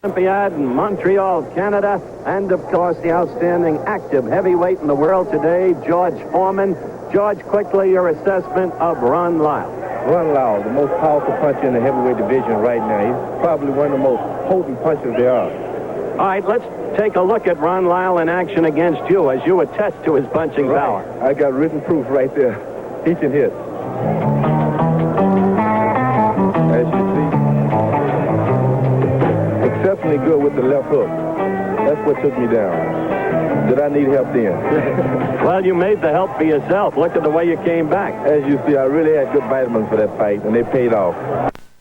Olympiad in Montreal, Canada, and of course the outstanding active heavyweight in the world today, George Foreman. George, quickly your assessment of Ron Lyle. Ron Lyle, the most powerful puncher in the heavyweight division right now. He's probably one of the most potent punchers there are. All right, let's take a look at Ron Lyle in action against you as you attest to his punching power. I got written proof right there. He can hit. As you see, exceptionally good with the left hook. That's what took me down. Did I need help then? Well, you made the help for yourself. Look at the way you came back. As you see, I really had good vitamins for that fight, and they paid off.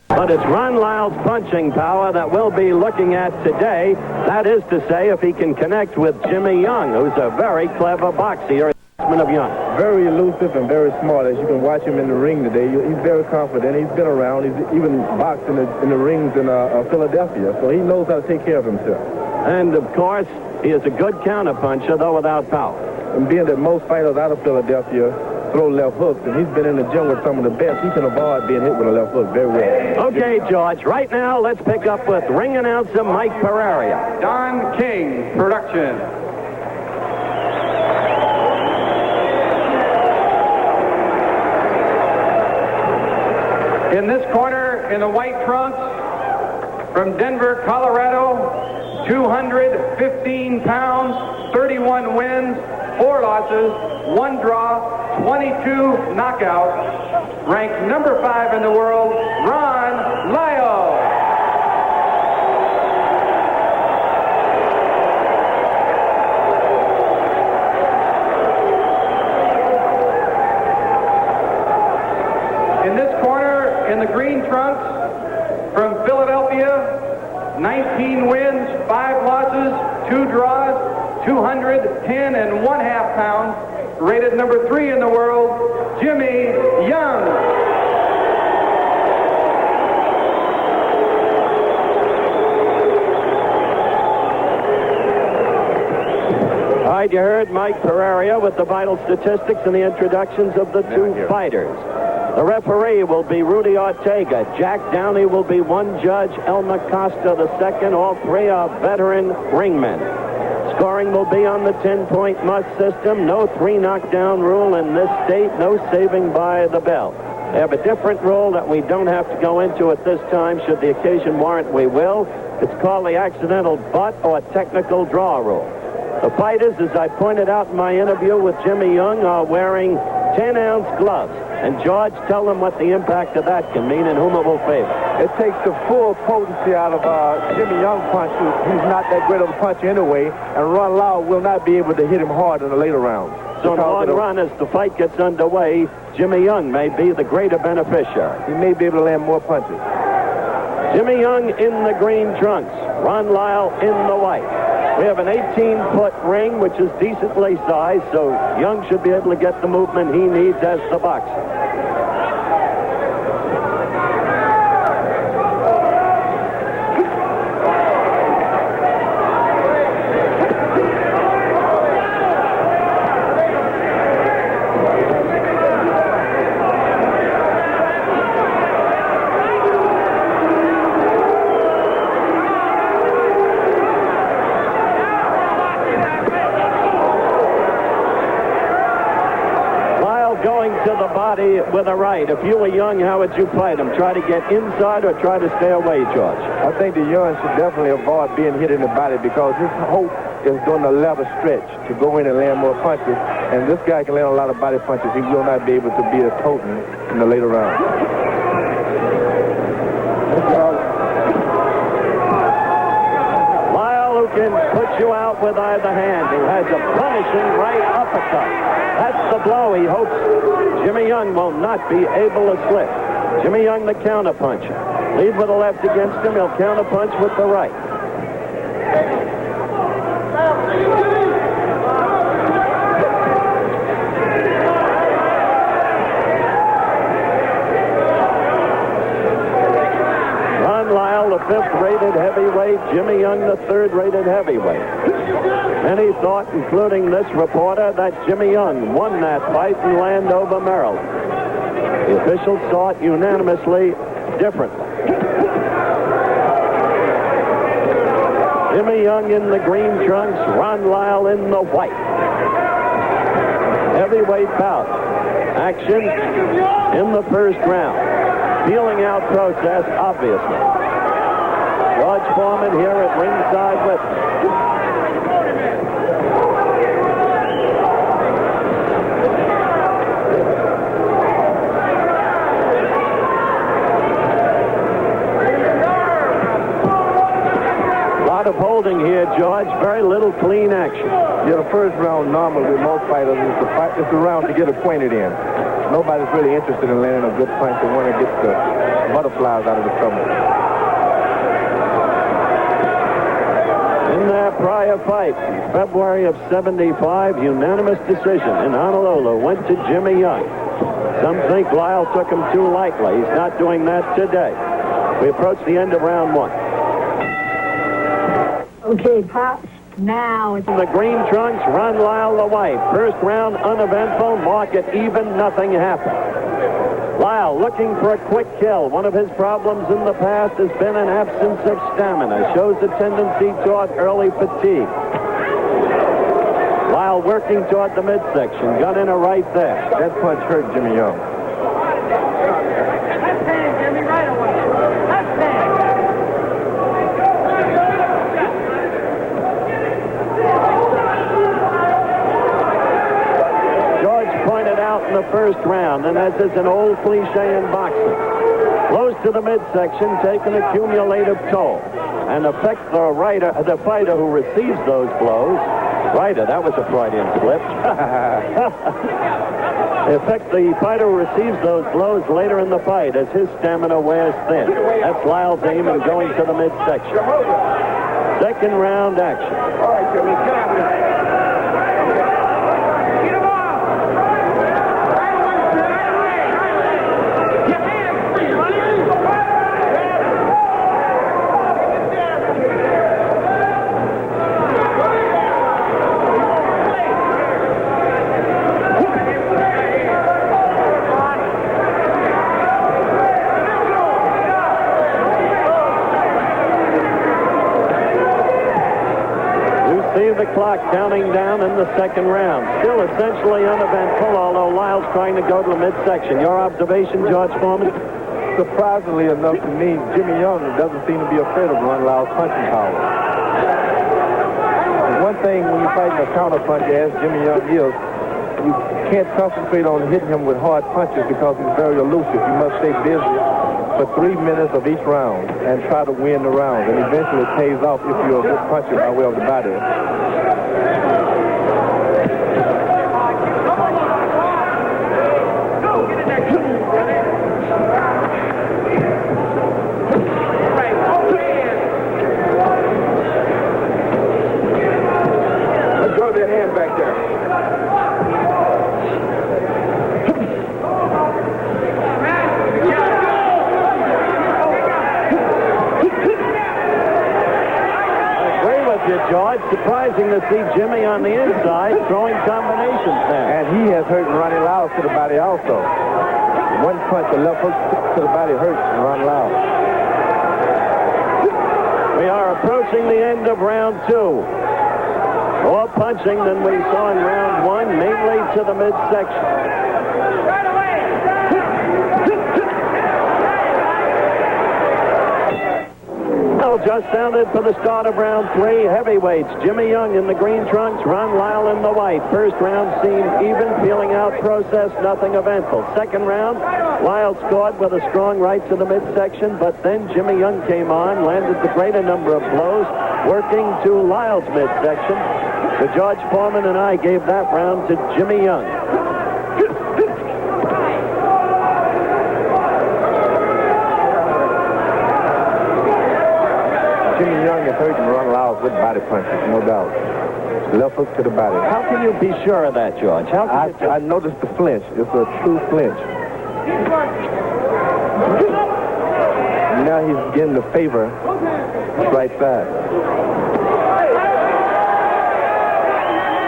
But it's Ron Lyle's punching power that we'll be looking at today. That is to say, if he can connect with Jimmy Young, who's a very clever boxer. Of Young. Very elusive and very smart. As you can watch him in the ring today, he's very confident. He's been around. He's even boxed in the rings in Philadelphia, so he knows how to take care of himself. And, of course, he is a good counterpuncher, though without power. And being that most fighters out of Philadelphia throw left hooks, and he's been in the gym with some of the best, he can avoid being hit with a left hook very well. Okay, George, right now, let's pick up with ring announcer Mike Pereira. Don King Production. In this corner, in the white trunks, from Denver, Colorado, 215 pounds, 31 wins, 4 losses, 1 draw, 22 knockouts, ranked number 5 in the world, Ron Lyle. In this corner, in the green trunks, from Philadelphia, 19 wins, 5 losses, 2 draws, 210 and 1/2 pounds, rated number 3 in the world, Jimmy Young. All right, you heard Mike Pereira with the vital statistics and the introductions of the two fighters. The referee will be Rudy Ortega. Jack Downey will be one judge. Elmer Costa the second. All 3 are veteran ringmen. Scoring will be on the 10-point must system. No 3 knockdown rule in this state. No saving by the bell. They have a different rule that we don't have to go into at this time. Should the occasion warrant, we will. It's called the accidental butt or technical draw rule. The fighters, as I pointed out in my interview with Jimmy Young, are wearing 10-ounce gloves. And, George, tell them what the impact of that can mean and whom it will favor. It takes the full potency out of Jimmy Young punch. He's not that great of a puncher anyway, and Ron Lyle will not be able to hit him hard in the later rounds. So in the long run, as the fight gets underway, Jimmy Young may be the greater beneficiary. He may be able to land more punches. Jimmy Young in the green trunks. Ron Lyle in the white. We have an 18-foot ring, which is decently sized, so Young should be able to get the movement he needs as the boxer. With a right. If you were Young, how would you fight him? Try to get inside or try to stay away, George? I think the Young should definitely avoid being hit in the body because his hope is going to level stretch to go in and land more punches. And this guy can land a lot of body punches. He will not be able to be as potent in the later round. Lyle, who can put you out with either hand, who has a punishing right uppercut. That's the blow he hopes Jimmy Young will not be able to slip. Jimmy Young, the counterpuncher. Lead with the left against him. He'll counterpunch with the right. Ron Lyle, the 5th-rated heavyweight. Jimmy Young, the 3rd-rated heavyweight. Many thought, including this reporter, that Jimmy Young won that fight in Landover, Maryland. The officials saw it unanimously differently. Jimmy Young in the green trunks, Ron Lyle in the white. Heavyweight bout. Action in the first round. Feeling out protest, obviously. George Foreman here at ringside with me. Of holding here, George. Very little clean action. Yeah, the first round normally with most fighters is the round to get acquainted in. Nobody's really interested in landing a good punch. They want to get the butterflies out of the stomach. In their prior fight, February of '75, unanimous decision in Honolulu went to Jimmy Young. Some think Lyle took him too lightly. He's not doing that today. We approach the end of round one. Okay, Pops, now it's... In the green trunks, Ron Lyle the white. First round uneventful, mark it even, nothing happened. Lyle looking for a quick kill. One of his problems in the past has been an absence of stamina. Shows a tendency toward early fatigue. Lyle working toward the midsection. Got in a right there. That punch hurt Jimmy Young. Left hand, Jimmy, right away. Left hand. In the first round, and as is an old cliche in boxing, blows to the midsection take an accumulative toll and affect the fighter who receives those blows. That was a Freudian slip. Affect the fighter who receives those blows later in the fight as his stamina wears thin. That's Lyle's aim in going to the midsection. Second round action. All right, Jimmy, get out of there. The clock counting down in the second round. Still essentially uneventful, although Lyle's trying to go to the midsection. Your observation, George Foreman? Surprisingly enough to me, Jimmy Young doesn't seem to be afraid of Ron Lyle's punching power. One thing when you're fighting a counter puncher, as Jimmy Young is, you can't concentrate on hitting him with hard punches because he's very elusive. You must stay busy for 3 minutes of each round and try to win the round. And eventually it pays off if you're a good puncher by way of the body. Let's throw that hand back there. George, surprising to see Jimmy on the inside throwing combinations there. And he has hurt Ronnie Lyle to the body also. One punch, a left hook to the body hurts Ronnie Lyle. We are approaching the end of round two. More punching than we saw in round one, mainly to the midsection. Just sounded for the start of round three. Heavyweights, Jimmy Young in the green trunks, Ron Lyle in the white. First round seemed even, feeling out process, nothing eventful. Second round, Lyle scored with a strong right to the midsection, but then Jimmy Young came on, landed the greater number of blows, working to Lyle's midsection. So George Foreman and I gave that round to Jimmy Young. Jimmy Young is hurting Ron Lyle with body punches, no doubt. Left hook to the body. How can you be sure of that, George? I noticed the flinch. It's a true flinch. Now he's getting the favor right side.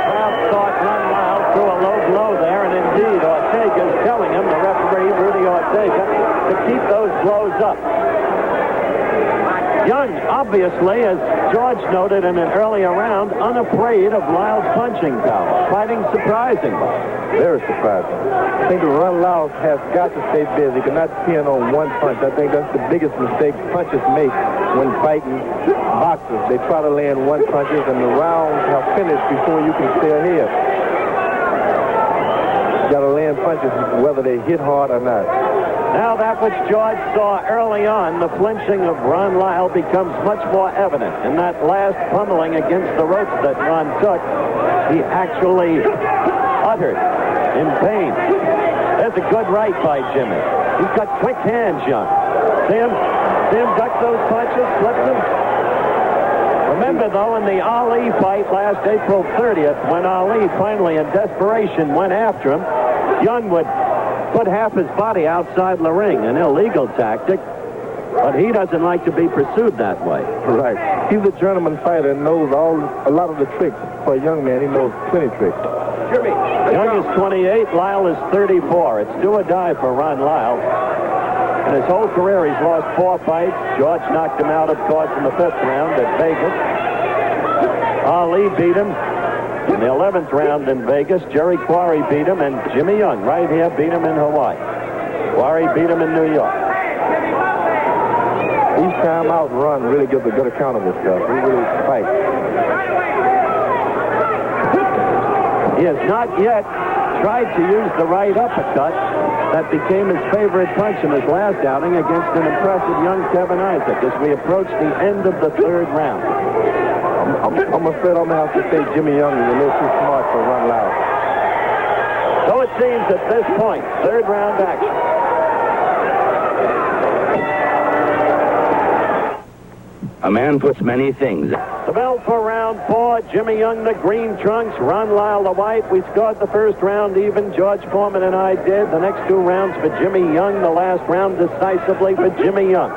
Crowd thought Ron Lyle threw a low blow there, and indeed Ortega's telling him, the referee, Rudy Ortega, to keep those blows up. Young, obviously, as George noted in an earlier round, unafraid of Lyle's punching power. Fighting surprisingly. Very surprising. I think Ron Lyle has got to stay busy. He cannot depend on one punch. I think that's the biggest mistake punchers make when fighting boxers. They try to land one punches, and the rounds are finished before you can stay ahead. You got to land punches whether they hit hard or not. Now that which George saw early on, the flinching of Ron Lyle, becomes much more evident. In that last pummeling against the ropes that Ron took, he actually uttered in pain. There's a good right by Jimmy. He's got quick hands, Young. See him duck those punches, flip them? Remember, though, in the Ali fight last April 30th, when Ali finally, in desperation, went after him, Young would put half his body outside the ring, an illegal tactic, but he doesn't like to be pursued that way. Right. He's a journeyman fighter and knows a lot of the tricks. For a young man, he knows plenty of tricks. Young is 28, Lyle is 34. It's do or die for Ron Lyle. In his whole career, he's lost 4 fights. George knocked him out, of course, in the 5th round at Vegas. Ali beat him in the 11th round in Vegas. Jerry Quarry beat him, and Jimmy Young, right here, beat him in Hawaii. Quarry beat him in New York. Each time out run really gives a good account of himself. He really fights. He has not yet tried to use the right uppercut that became his favorite punch in his last outing against an impressive young Kevin Isaac as we approach the end of the 3rd round. I'm afraid I'm going to have to say Jimmy Young is a little too smart for Ron Lyle. So it seems at this point, 3rd round action. A man puts many things. The bell for round 4, Jimmy Young, the green trunks, Ron Lyle, the white. We scored the first round even. George Foreman and I did. The next 2 rounds for Jimmy Young. The last round decisively for Jimmy Young.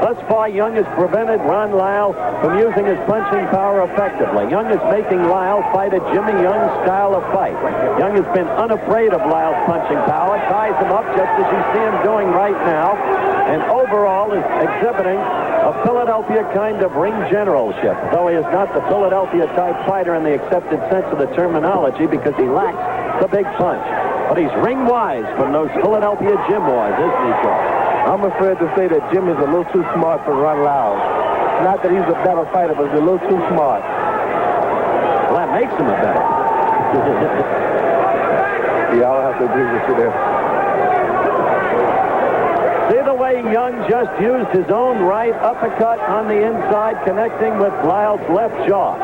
Thus far, Young has prevented Ron Lyle from using his punching power effectively. Young is making Lyle fight a Jimmy Young style of fight. Young has been unafraid of Lyle's punching power, ties him up just as you see him doing right now, and overall is exhibiting a Philadelphia kind of ring generalship, though he is not the Philadelphia-type fighter in the accepted sense of the terminology because he lacks the big punch. But he's ring-wise from those Philadelphia gym wars, isn't he, George? I'm afraid to say that Jimmy's a little too smart for Ron Lyle. Not that he's a better fighter, but he's a little too smart. Well, that makes him a better. Yeah, I'll have to agree with you there. See the way Young just used his own right uppercut on the inside, connecting with Lyle's left jaw.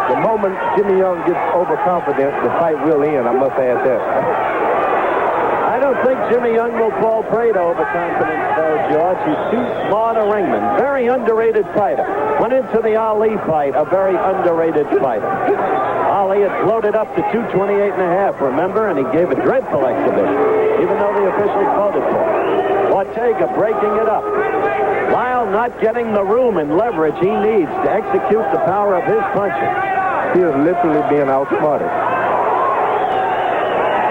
The moment Jimmy Young gets overconfident, the fight will end. I must add that. I don't think Jimmy Young will fall prey to overconfidence, though, George. He's too smart a ringman. Very underrated fighter. Went into the Ali fight, a very underrated fighter. Ali had floated up to 228.5, remember? And he gave a dreadful exhibition, even though the officials voted for it. Ortega breaking it up. Lyle not getting the room and leverage he needs to execute the power of his punches. He is literally being outsmarted.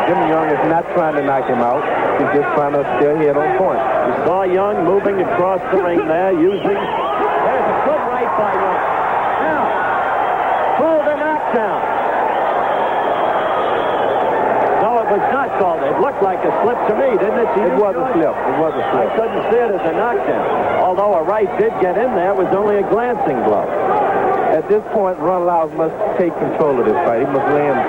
Jimmy Young is not trying to knock him out. He's just trying to stay ahead on point. We saw Young moving across the ring there, using... There's a good right by Young. Now, pull the knockdown. No, it was not called. It looked like a slip to me, didn't it? It was a slip. It was a slip. I couldn't see it as a knockdown. Although a right did get in there, it was only a glancing blow. At this point, Ron Lyle must take control of this fight. He must land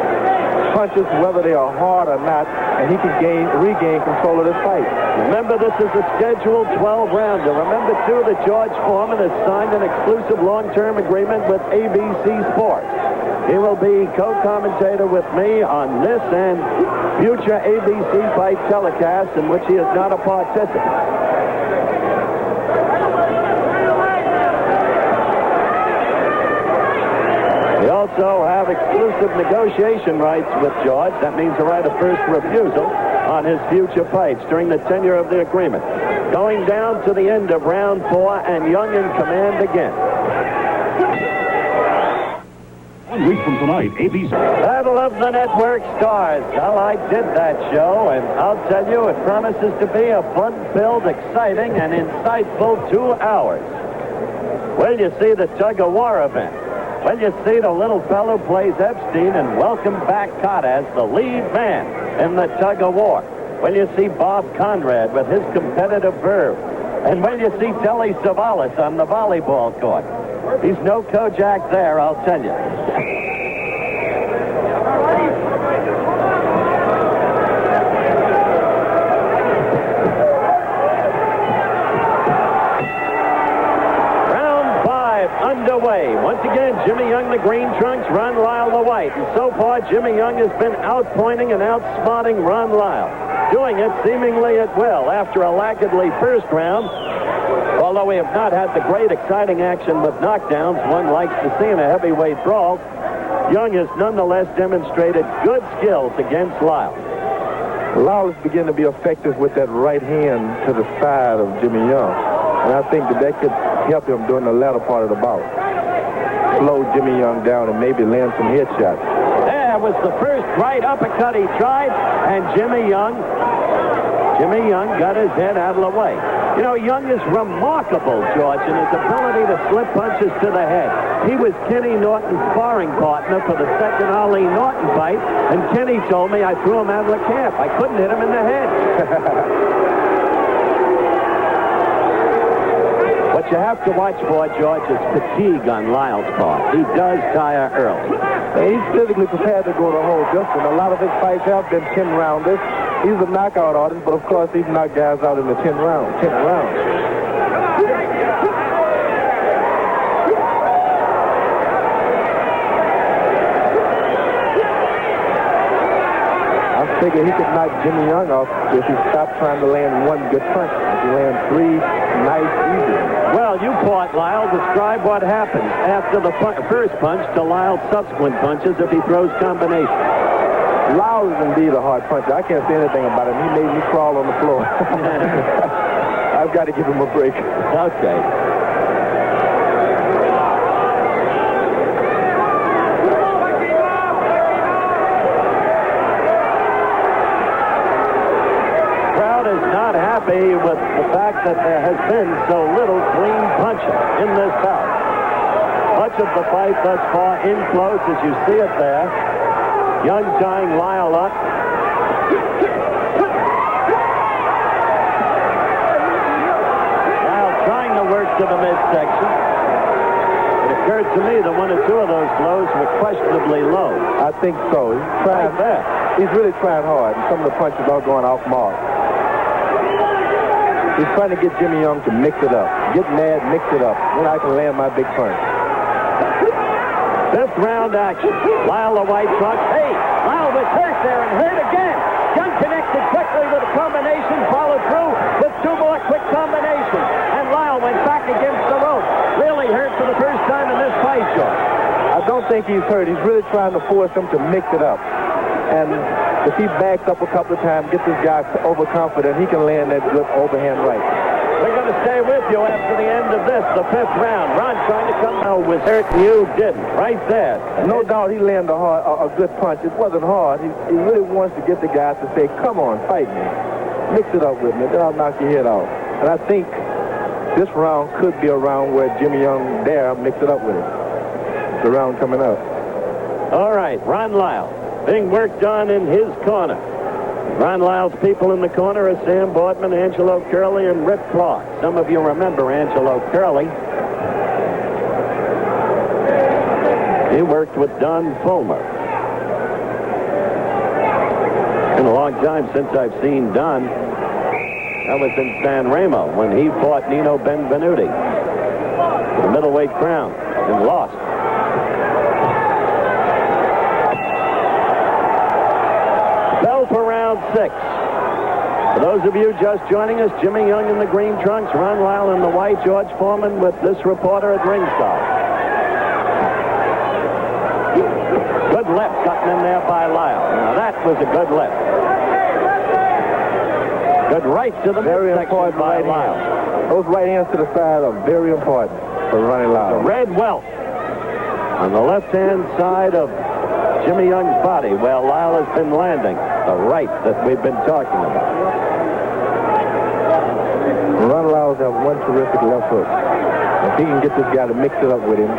punches, whether they are hard or not, and he can regain control of this fight. Remember, this is a scheduled 12-rounder. Remember, too, that George Foreman has signed an exclusive long-term agreement with ABC Sports. He will be co-commentator with me on this and future ABC fight telecasts in which he is not a participant. We also have exclusive negotiation rights with George. That means a right of first refusal on his future fights during the tenure of the agreement. Going down to the end of round 4, and Young in command again. 1 week from tonight, ABC. Battle of the Network Stars. Well, I did that show, and I'll tell you, it promises to be a fun-filled, exciting, and insightful 2 hours. Will you see the tug-of-war event? Will you see the little fellow plays Epstein and welcome back Cotta as the lead man in the tug-of-war? Will you see Bob Conrad with his competitive verve? And will you see Telly Savalas on the volleyball court? He's no Kojak there, I'll tell you. Round 5 underway. Once again, Jimmy Young, the green trunks, Ron Lyle, the white. And so far, Jimmy Young has been outpointing and outsmarting Ron Lyle. Doing it seemingly at will after a lackadly first round. Although we have not had the great exciting action with knockdowns one likes to see in a heavyweight brawl, Young has nonetheless demonstrated good skills against Lyle. Lyle is beginning to be effective with that right hand to the side of Jimmy Young. And I think that could help him during the latter part of the bout. Slow Jimmy Young down and maybe land some headshots. There was the first right uppercut he tried, and Jimmy Young got his head out of the way. You know, Young is remarkable, George, in his ability to slip punches to the head. He was Kenny Norton's sparring partner for the second Ali Norton fight, and Kenny told me I threw him out of the camp. I couldn't hit him in the head. What you have to watch for, George, is fatigue on Lyle's part. He does tire early. He's physically prepared to go the whole distance. A lot of his fights have been 10-rounders. He's a knockout artist, but of course he's knocked guys out in the 10th round. I figure he could knock Jimmy Young off if he stopped trying to land one good punch. If he lands 3 nice, easy. Well, you fought Lyle. Describe what happens after the first punch to Lyle's subsequent punches if he throws combinations. Lyle is indeed a hard puncher. I can't say anything about him. He made me crawl on the floor. I've got to give him a break. Okay. Crowd is not happy with the fact that there has been so little clean punching in this bout. Much of the fight thus far in close as you see it there. Young tying Lyle up. Lyle trying to work to the midsection. It occurred to me that 1 or 2 of those blows were questionably low. I think so. He's trying there. He's really trying hard, and some of the punches are going off mark. He's trying to get Jimmy Young to mix it up. Get mad, mix it up. Then I can land my big punch. 5th round action. Lyle the white trunk. Hey, Lyle was hurt there and hurt again. Young connected quickly with a combination, followed through with 2 more quick combinations. And Lyle went back against the rope. Really hurt for the first time in this fight, George. I don't think he's hurt. He's really trying to force him to mix it up. And if he backs up a couple of times, gets this guy overconfident, he can land that good overhand right. We're going to stay with you after the end of this, the 5th round. Ron trying to come out was hurt, and you didn't. Right there. No doubt he landed a good punch. It wasn't hard. He really wants to get the guy to say, come on, fight me. Mix it up with me, then I'll knock your head off. And I think this round could be a round where Jimmy Young dare mix it up with it. The round coming up. All right, Ron Lyle being worked on in his corner. Ron Lyle's people in the corner are Sam Boardman, Angelo Curley, and Rip Clark. Some of you remember Angelo Curley. He worked with Don Fulmer. It's been a long time since I've seen Don. That was in San Remo when he fought Nino Benvenuti for the middleweight crown and lost. Bell for round 6. For those of you just joining us, Jimmy Young in the green trunks, Ron Lyle in the white, George Foreman with this reporter at ringside. Good left gotten in there by Lyle. Now that was a good left. Good right to the midsection by Lyle. Those right hands to the side are very important for Ronnie Lyle. The red welt. on the left-hand side of Jimmy Young's body, where Lyle has been landing, the right that we've been talking about. Ron Lyle's have one terrific left hook. If he can get this guy to mix it up with him,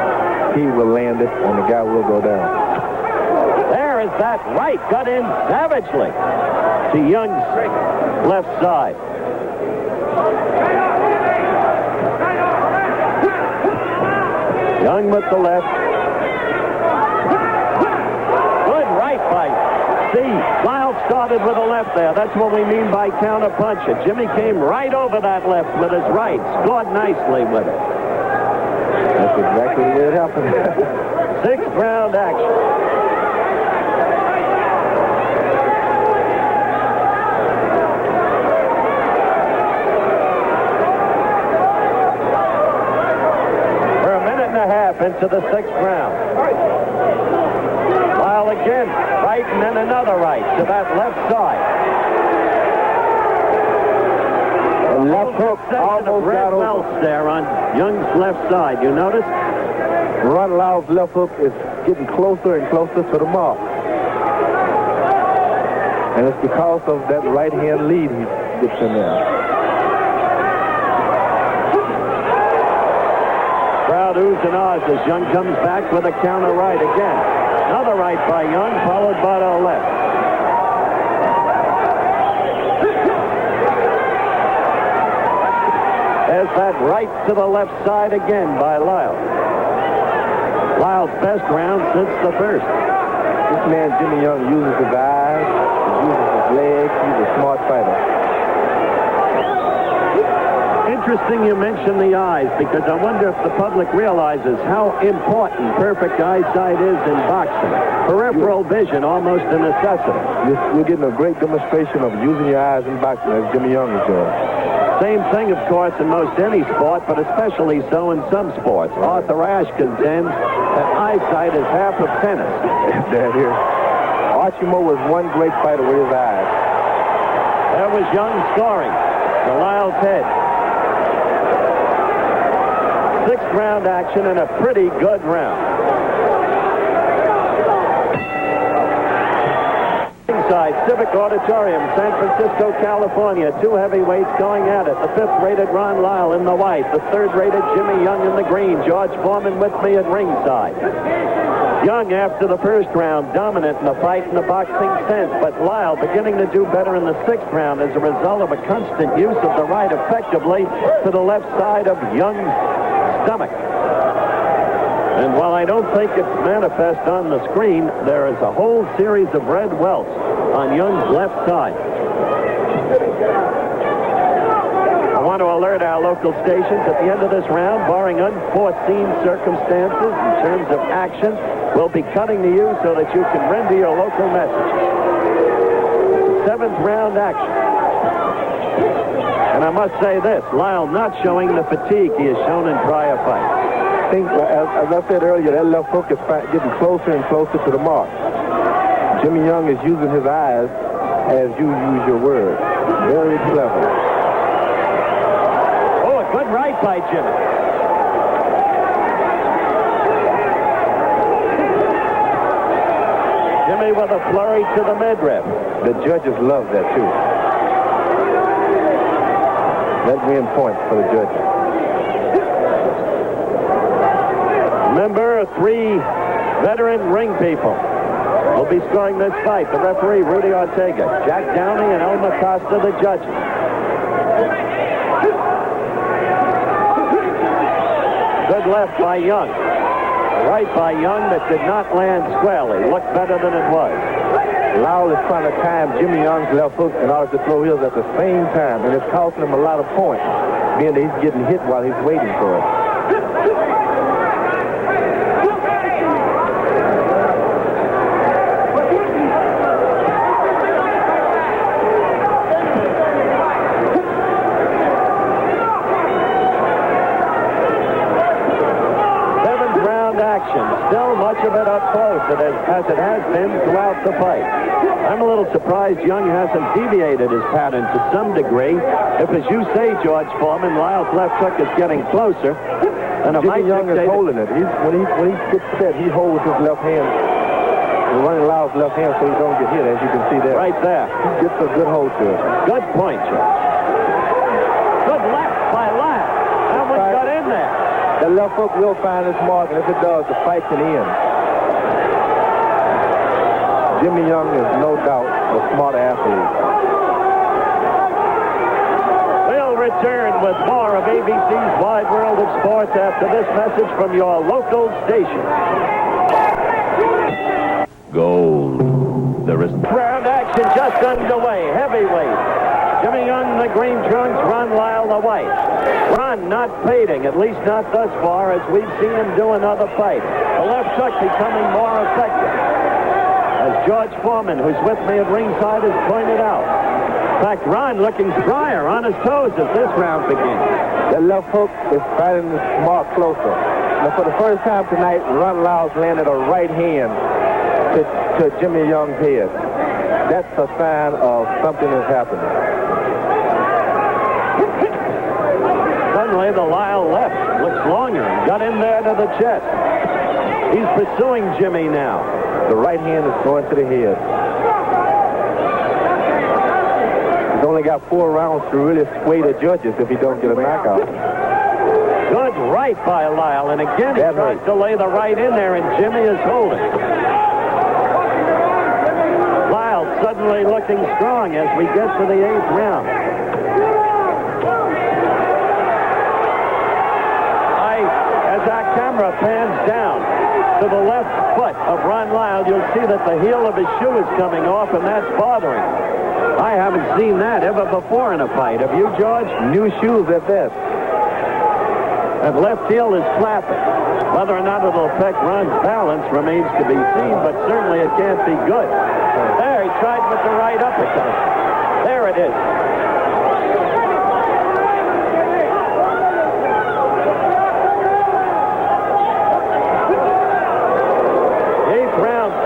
he will land it, and the guy will go down. There is that right, got in savagely to Young's left side. Young with the left. Good right by C. Lyle started with a left there. That's what we mean by counter puncher. Jimmy came right over that left with his right. Scored nicely with it. That's exactly the way it happened. Sixth round action. Into the sixth round. Lyle again, right, and then another right to that left side. The left hook almost got over. There on Young's left side. You notice? Ron Lyle's left hook is getting closer and closer to the mark. And it's because of that right-hand lead he gets in there. Crowd oohs and ahs as Young comes back with a counter right again. Another right by Young, followed by the left. There's that right to the left side again by Lyle. Lyle's best round since the first. This man, Jimmy Young, uses his eyes, he uses his legs. He's a smart fighter. Interesting you mention the eyes, because I wonder if the public realizes how important perfect eyesight is in boxing. Peripheral vision, almost a necessity. You're getting a great demonstration of using your eyes in boxing, as Jimmy Young is doing. Same thing, of course, in most any sport, but especially so in some sports. Arthur Ashe contends that eyesight is half of tennis. There it is. Archie Moore was one great fighter with his eyes. There was Young scoring to Lyle's head. Sixth round action and a pretty good round. Inside Civic Auditorium, San Francisco, California. Two heavyweights going at it. The fifth-rated Ron Lyle in the white. The third-rated Jimmy Young in the green. George Foreman with me at ringside. Young, after the first round, dominant in the fight in the boxing sense, but Lyle beginning to do better in the sixth round as a result of a constant use of the right effectively to the left side of Young's stomach. And while I don't think it's manifest on the screen, there is a whole series of red welts on Young's left side. I want to alert our local stations at the end of this round, barring unforeseen circumstances in terms of action, we'll be cutting to you so that you can render your local messages. Seventh round action. And I must say this, Lyle not showing the fatigue he has shown in prior fights. I think, as I said earlier, that left hook is getting closer and closer to the mark. Jimmy Young is using his eyes as you use your words. Very clever. Oh, a good right by Jimmy. Jimmy with a flurry to the midrib. The judges love that, too. That win points for the judges. Remember, three veteran ring people will be scoring this fight. The referee, Rudy Ortega, Jack Downey, and Elmer Costa, the judges. Good left by Young. Right by Young that did not land squarely. Looked better than it was. Lyle is trying to time Jimmy Young's left hook in order to throw his at the same time, and it's costing him a lot of points, being that he's getting hit while he's waiting for it. Still much of it up close, as it has been throughout the fight. I'm a little surprised Young hasn't deviated his pattern to some degree. If, as you say, George Foreman, Lyle's left hook is getting closer, And Jimmy Young is holding it. When he gets set, he holds his left hand. He's running Lyle's left hand so he don't get hit, as you can see there. Right there. He gets a good hold to it. Good point, George. Good left by Lyle. That one got in there. The left hook will find its mark, and if it does, the fight can end. Jimmy Young is no doubt a smart athlete. We'll return with more of ABC's Wide World of Sports after this message from your local station. Gold. There is Round action just underway. Heavyweight. Jimmy Young, the green trunks, Ron Lyle, the white. Ron not fading, at least not thus far, as we've seen him do another fight. The left hook becoming more effective. As George Foreman, who's with me at ringside, has pointed out. In fact, Ron looking drier on his toes as this round begins. The left hook is finding the mark closer. Now, for the first time tonight, Ron Lyle's landed a right hand to Jimmy Young's head. That's a sign of something is happening. Suddenly, the Lyle left looks longer and got in there to the chest. He's pursuing Jimmy now. The right hand is going to the head. He's only got 4 rounds to really sway the judges if he don't get a knockout. Good right by Lyle, and again he tries to lay the right in there, and Jimmy is holding. Lyle suddenly looking strong as we get to the 8th round. As our camera pans down to the left foot of Ron Lyle, you'll see that the heel of his shoe is coming off, and that's bothering him. I haven't seen that ever before in a fight. Have you, George? New shoes at that. That left heel is flapping. Whether or not it'll affect Ron's balance remains to be seen, but certainly it can't be good. There, he tried with the right uppercut. There it is.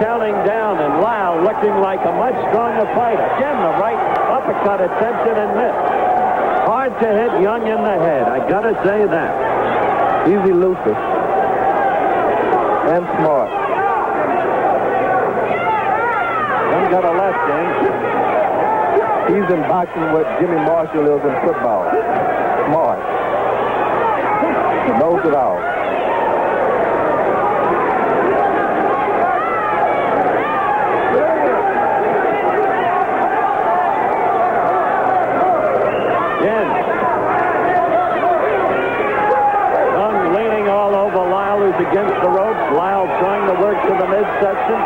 Counting down, and Lyle looking like a much stronger fighter. Again, the right uppercut attempted and missed. Hard to hit Young in the head. I gotta say that. He's elusive and smart. Young got a left in. He's in boxing what Jimmy Marshall is in football. Smart. He knows it all. Against the ropes. Lyle trying to work to the midsection.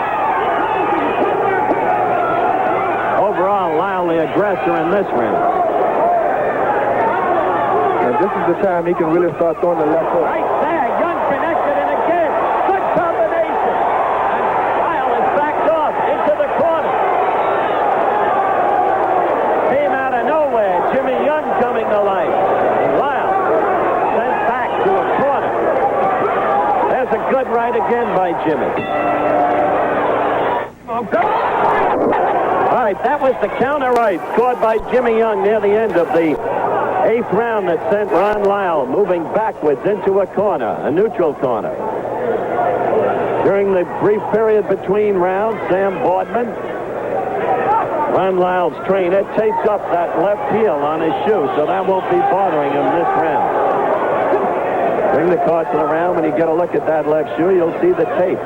Overall, Lyle the aggressor in this round. And this is the time he can really start throwing the left hook. Right there, Young connected, and again, good combination. And Lyle is backed off into the corner. Came out of nowhere. Jimmy Young coming to life. And Lyle sent back to a corner. There's a good right again by Jimmy. All right, that was the counter right scored by Jimmy Young near the end of the 8th round that sent Ron Lyle moving backwards into a corner, a neutral corner. During the brief period between rounds, Sam Boardman, Ron Lyle's trainer, tapes up that left heel on his shoe, so that won't be bothering him this round. Bring the caution around. When you get a look at that left shoe, you'll see the tape.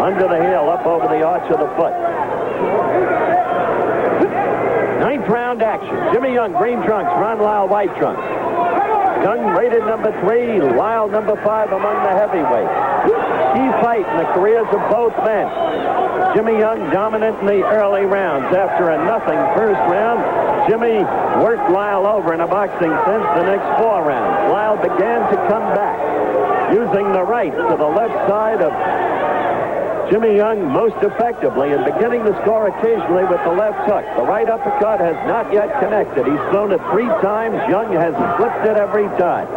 Under the heel, up over the arch of the foot. 9th round action. Jimmy Young, green trunks. Ron Lyle, white trunks. Young rated number 3. Lyle number 5 among the heavyweights. Key fight in the careers of both men. Jimmy Young dominant in the early rounds. After a nothing first round, Jimmy worked Lyle over in a boxing sense the next 4 rounds. Lyle began to come back, using the right to the left side of Jimmy Young most effectively, and beginning to score occasionally with the left hook. The right uppercut has not yet connected. He's thrown it 3 times. Young has flipped it every time.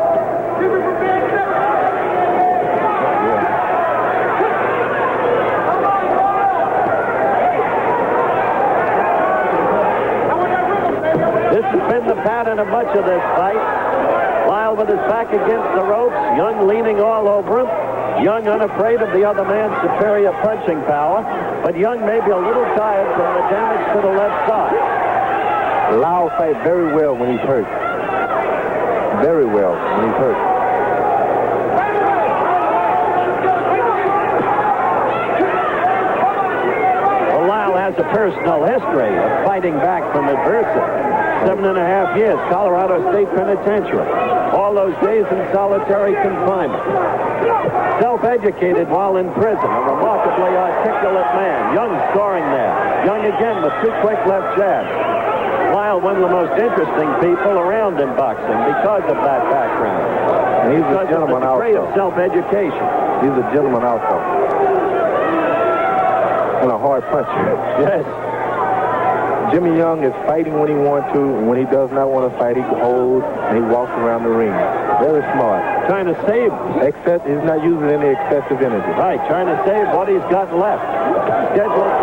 This has been the pattern of much of this fight. Lyle Lyle with his back against the ropes. Young leaning all over him. Young unafraid of the other man's superior punching power. But Young may be a little tired from the damage to the left side. Lyle fights very well when he's hurt. Very well when he's hurt. Well, Lyle has a personal history of fighting back from adversity. 7.5 years, Colorado State Penitentiary. All those days in solitary confinement. Self-educated while in prison. A remarkably articulate man. Young scoring there. Young again with 2 quick left jabs. Lyle, one of the most interesting people around in boxing because of that background. And he's a gentleman also. Degree of self-education. He's a gentleman also. And a hard puncher. Yes. Jimmy Young is fighting when he wants to, and when he does not want to fight, he holds and he walks around the ring. Very smart. Trying to save. Except he's not using any excessive energy. Right, trying to save what he's got left. Scheduled.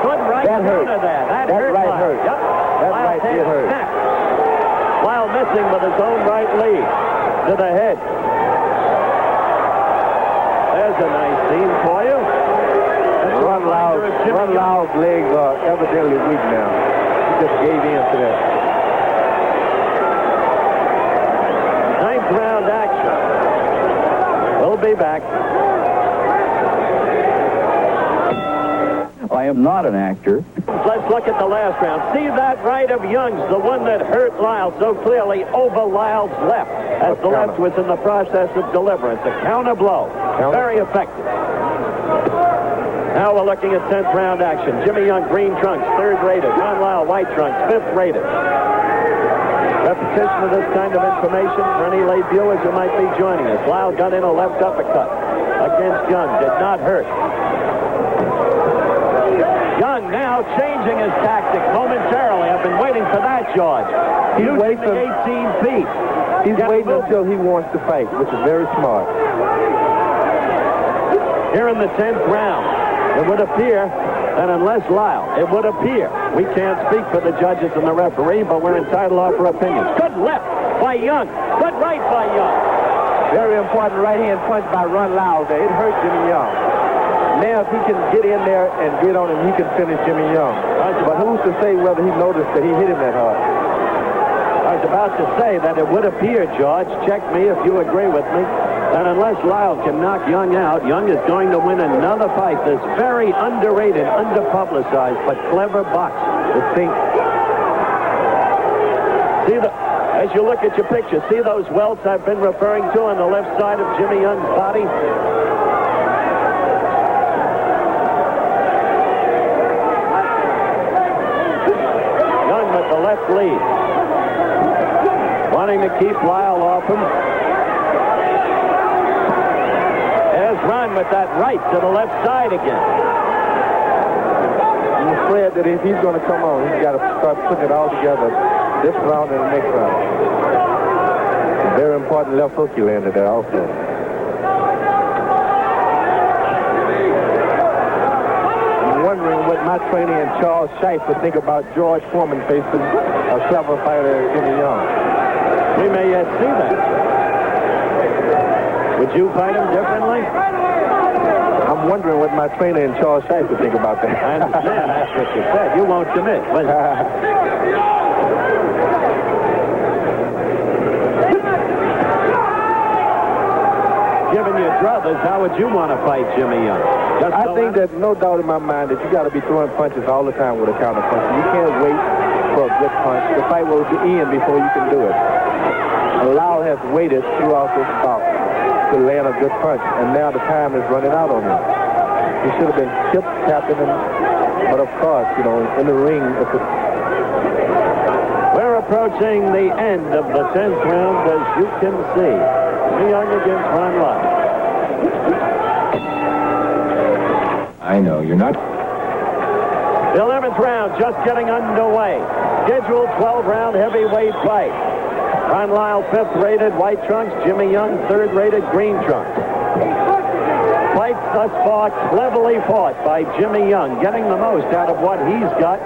Good right that hurt. That hurt. Right Lyle. hurt. Yep. That Lyle right did hurt. Snap. Lyle missing with his own right lead to the head. There's a nice scene for you. Ron Lyle's legs are evidently weak now. He just gave in to that. 9th round action. We'll be back. I am not an actor. Let's look at the last round. See that right of Young's, the one that hurt Lyle so clearly over Lyle's left, as the left was in the process of deliverance. A counter blow. Very effective. Now we're looking at 10th round action. Jimmy Young, green trunks, 3rd rated. Ron Lyle, white trunks, 5th rated. Repetition of this kind of information for any late viewers who might be joining us. Lyle got in a left uppercut against Young. Did not hurt. Young now changing his tactic momentarily. I've been waiting for that, George. He's waiting the 18 feet. He's waiting until he wants to fight, which is very smart. Here in the 10th round. It would appear that unless Lyle, we can't speak for the judges and the referee, but we're entitled to offer opinions. Good left by Young. Good right by Young. Very important right-hand punch by Ron Lyle there. It hurt Jimmy Young. Now, if he can get in there and get on him, he can finish Jimmy Young. But who's to say whether he noticed that he hit him that hard? I was about to say that it would appear, George, check me if you agree with me, that unless Lyle can knock Young out, Young is going to win another fight. This very underrated, underpublicized, but clever boxer. As you look at your picture, see those welts I've been referring to on the left side of Jimmy Young's body? Young with the left lead. Wanting to keep Lyle off him. There's Ron with that right to the left side again. I'm afraid that if he's going to come on, he's got to start putting it all together this round and the next round. A very important left hook he landed there also. I'm wondering what my trainer and Charles Scheif would think about George Foreman facing a clever fighter, Jimmy Young. We may yet see that. Would you fight him differently? I'm wondering what my trainer and Charles Scheif would think about that. I understand. That's what you said. You won't commit. Given your druthers, how would you want to fight Jimmy Young? I think that no doubt in my mind that you got to be throwing punches all the time with a counter punch. You can't wait for a good punch. The fight will be in before you can do it. Lyle has waited throughout this bout to land a good punch, and now the time is running out on him. He should have been tapping him, but of course, you know, in the ring. We're approaching the end of the 10th round, as you can see. Jimmy Young against Ron Lyle. I know, you're not. The 11th round just getting underway. Scheduled 12-round heavyweight fight. Ron Lyle, 5th rated, white trunks. Jimmy Young, 3rd rated, green trunks. Fight thus far cleverly fought by Jimmy Young, getting the most out of what he's got.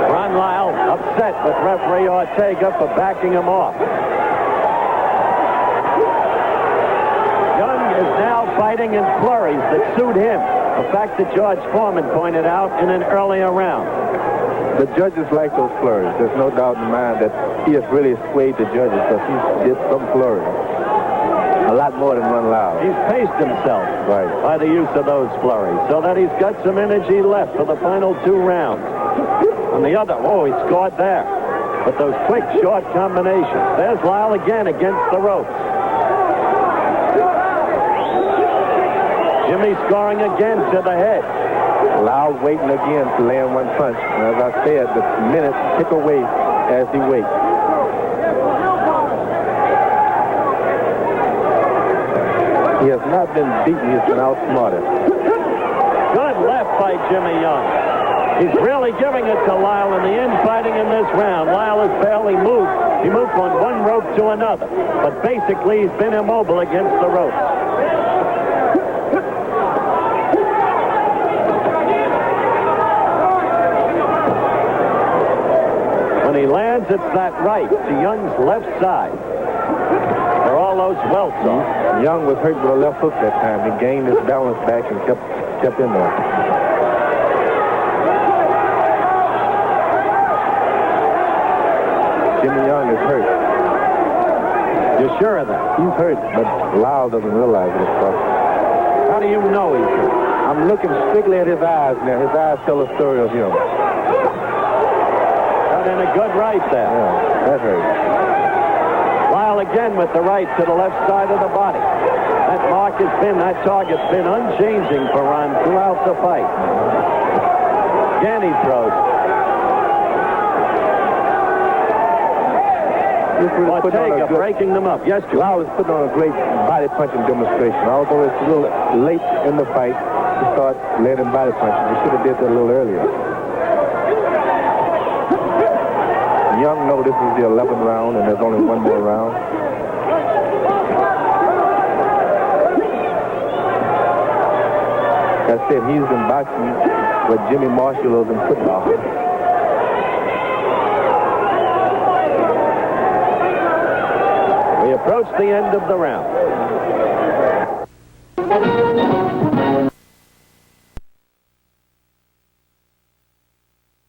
Ron on, Lyle. Upset with referee Ortega for backing him off. Young is now fighting in flurries that suit him. A fact that George Foreman pointed out in an earlier round. The judges like those flurries. There's no doubt in my mind that he has really swayed the judges because he did some flurries. A lot more than run loud. He's paced himself by the use of those flurries so that he's got some energy left for the final 2 rounds. On the other, he scored there. But those quick, short combinations. There's Lyle again against the ropes. Jimmy scoring again to the head. Lyle waiting again to land one punch. And as I said, the minutes tick away as he waits. He has not been beaten. He's been outsmarted. Good left by Jimmy Young. He's really giving it to Lyle in the infighting in this round. Lyle has barely moved. He moved from one rope to another. But basically, he's been immobile against the ropes. When he lands, it's that right to Young's left side. For all those welts off. Young was hurt with a left hook that time. He gained his balance back and kept in there. Jimmy Young is hurt. You're sure of that? He's hurt, but Lyle doesn't realize it. How do you know he's hurt? I'm looking strictly at his eyes now. His eyes tell a story of him. Got in a good right there. Yeah, that hurt. Lyle again with the right to the left side of the body. That target's been unchanging for Ron throughout the fight. Again he throws. Ortega breaking them up. Yes, Joe. Lyle is putting on a great body punching demonstration. Although it's a little late in the fight to start landing body punches. We should have did that a little earlier. Young know this is the 11th round and there's only one more round. As I said, he's in boxing what Jimmy Marshall is in football. We approach the end of the round.